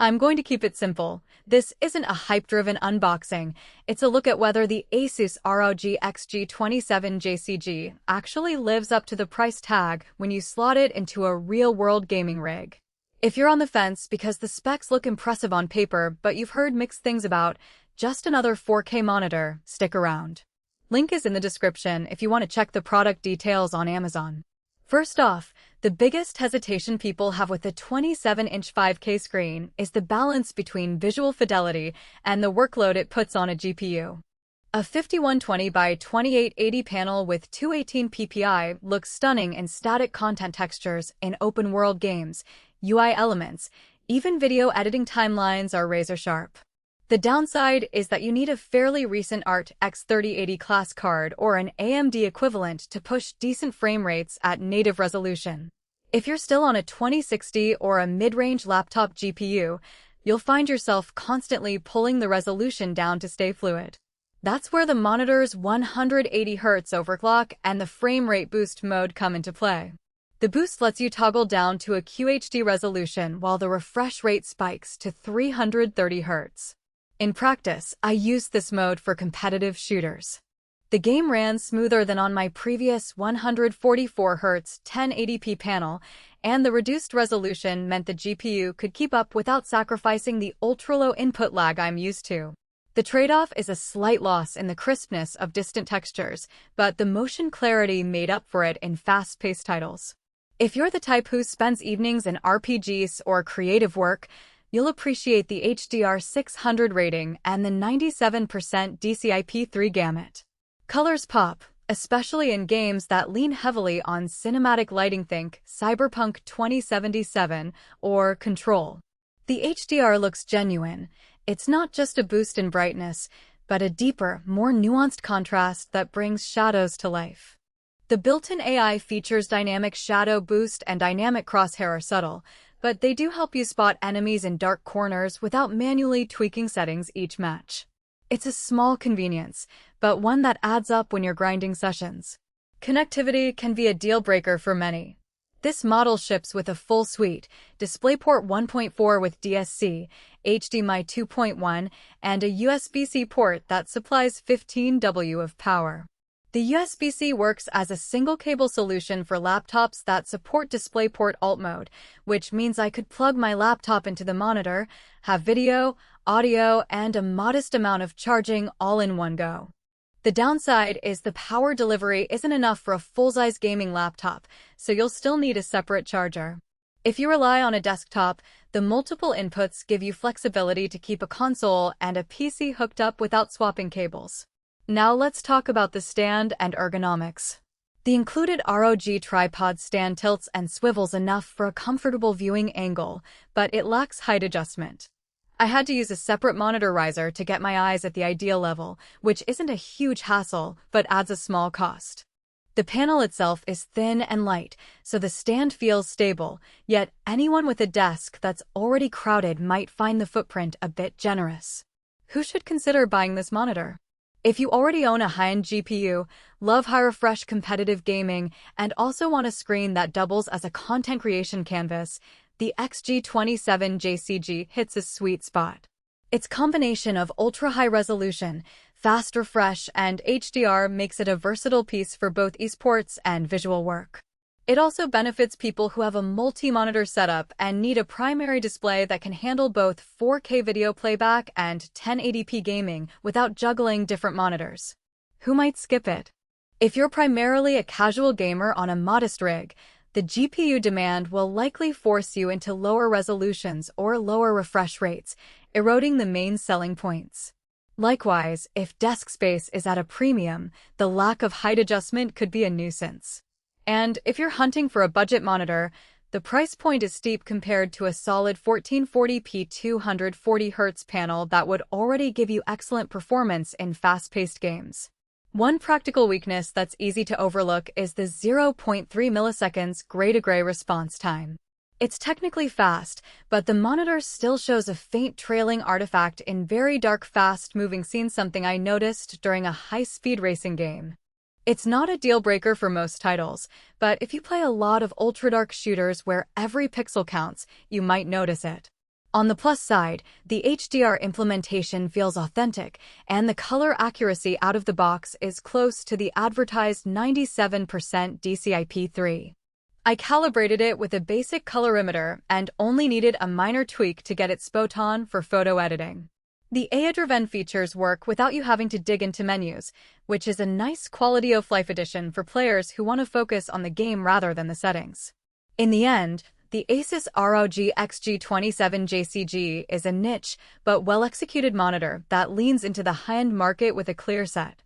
I'm going to keep it simple. This isn't a hype-driven unboxing. It's a look at whether the ASUS ROG XG27JCG actually lives up to the price tag when you slot it into a real-world gaming rig. If you're on the fence because the specs look impressive on paper but you've heard mixed things about just another 4K monitor, stick around. Link is in the description if you want to check the product details on Amazon. First off, the biggest hesitation people have with the 27-inch 5K screen is the balance between visual fidelity and the workload it puts on a GPU. A 5120 by 2880 panel with 218 ppi looks stunning in static content textures in open-world games, UI elements, even video editing timelines are razor-sharp. The downside is that you need a fairly recent RTX 3080 class card or an AMD equivalent to push decent frame rates at native resolution. If you're still on a 2060 or a mid-range laptop GPU, you'll find yourself constantly pulling the resolution down to stay fluid. That's where the monitor's 180Hz overclock and the frame rate boost mode come into play. The boost lets you toggle down to a QHD resolution while the refresh rate spikes to 330 Hz. In practice, I used this mode for competitive shooters. The game ran smoother than on my previous 144Hz 1080p panel, and the reduced resolution meant the GPU could keep up without sacrificing the ultra-low input lag I'm used to. The trade-off is a slight loss in the crispness of distant textures, but the motion clarity made up for it in fast-paced titles. If you're the type who spends evenings in RPGs or creative work, you'll appreciate the HDR 600 rating and the 97% DCI-P3 gamut. Colors pop, especially in games that lean heavily on cinematic lighting, think Cyberpunk 2077 or Control. The HDR looks genuine. It's not just a boost in brightness, but a deeper, more nuanced contrast that brings shadows to life. The built-in AI features dynamic shadow boost and dynamic crosshair are subtle, but they do help you spot enemies in dark corners without manually tweaking settings each match. It's a small convenience, but one that adds up when you're grinding sessions. Connectivity can be a deal-breaker for many. This model ships with a full suite, DisplayPort 1.4 with DSC, HDMI 2.1, and a USB-C port that supplies 15W of power. The USB-C works as a single-cable solution for laptops that support DisplayPort Alt mode, which means I could plug my laptop into the monitor, have video, audio, and a modest amount of charging all in one go. The downside is the power delivery isn't enough for a full-size gaming laptop, so you'll still need a separate charger. If you rely on a desktop, the multiple inputs give you flexibility to keep a console and a PC hooked up without swapping cables. Now let's talk about the stand and ergonomics. The included ROG tripod stand tilts and swivels enough for a comfortable viewing angle, but it lacks height adjustment. I had to use a separate monitor riser to get my eyes at the ideal level, which isn't a huge hassle, but adds a small cost. The panel itself is thin and light, so the stand feels stable, yet anyone with a desk that's already crowded might find the footprint a bit generous. Who should consider buying this monitor? If you already own a high-end GPU, love high-refresh competitive gaming, and also want a screen that doubles as a content creation canvas, the XG27JCG hits a sweet spot. Its combination of ultra-high resolution, fast refresh, and HDR makes it a versatile piece for both esports and visual work. It also benefits people who have a multi-monitor setup and need a primary display that can handle both 4K video playback and 1080p gaming without juggling different monitors. Who might skip it? If you're primarily a casual gamer on a modest rig, the GPU demand will likely force you into lower resolutions or lower refresh rates, eroding the main selling points. Likewise, if desk space is at a premium, the lack of height adjustment could be a nuisance. And if you're hunting for a budget monitor, the price point is steep compared to a solid 1440p 240Hz panel that would already give you excellent performance in fast-paced games. One practical weakness that's easy to overlook is the 0.3 milliseconds gray-to-gray response time. It's technically fast, but the monitor still shows a faint trailing artifact in very dark, fast-moving scenes, something I noticed during a high-speed racing game. It's not a deal-breaker for most titles, but if you play a lot of ultra-dark shooters where every pixel counts, you might notice it. On the plus side, the HDR implementation feels authentic, and the color accuracy out of the box is close to the advertised 97% DCI-P3. I calibrated it with a basic colorimeter and only needed a minor tweak to get it spot on for photo editing. The AI-driven features work without you having to dig into menus, which is a nice quality of life addition for players who want to focus on the game rather than the settings. In the end, the ASUS ROG XG27JCG is a niche but well-executed monitor that leans into the high-end market with a clear set.